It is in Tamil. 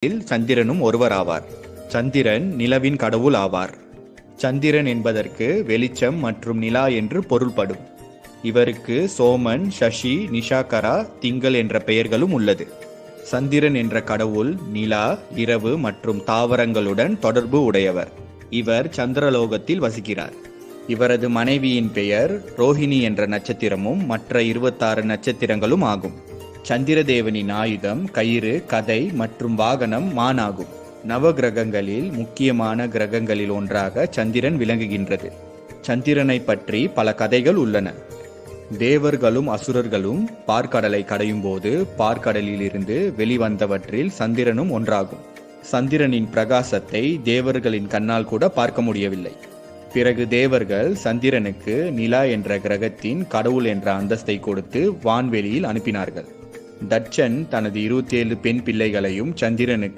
சந்திரனும் ஒருவராவார். சந்திரன் நிலவின் கடவுள் ஆவார். சந்திரன் என்பதற்கு வெளிச்சம் மற்றும் நிலா என்று பொருள்படும். இவருக்கு சோமன், சசி, நிஷாகரா, திங்கள் என்ற பெயர்களும் உள்ளது. சந்திரன் என்ற கடவுள் நிலா, இரவு மற்றும் தாவரங்களுடன் தொடர்பு உடையவர். இவர் சந்திரலோகத்தில் வசிக்கிறார். இவரது மனைவியின் பெயர் ரோஹிணி என்ற நட்சத்திரமும் மற்ற 26 நட்சத்திரங்களும் ஆகும். சந்திரதேவனின் ஆயுதம் கயிறு, கதை மற்றும் வாகனம் மான் ஆகும். நவ கிரகங்களில் முக்கியமான கிரகங்களில் ஒன்றாக சந்திரன் விளங்குகின்றது. சந்திரனை பற்றி பல கதைகள் உள்ளன. தேவர்களும் அசுரர்களும் பார்க்கடலை கடையும் போது பார்க்கடலில் இருந்து வெளிவந்தவற்றில் சந்திரனும் ஒன்றாகும். சந்திரனின் பிரகாசத்தை தேவர்களின் கண்ணால் கூட பார்க்க முடியவில்லை. பிறகு தேவர்கள் சந்திரனுக்கு நிலா என்ற கிரகத்தின் கடவுள் என்ற அந்தஸ்தை கொடுத்து வான்வெளியில் அனுப்பினார்கள். தட்சன் தனது 27 பெண் பிள்ளைகளையும் சந்திரனுக்கு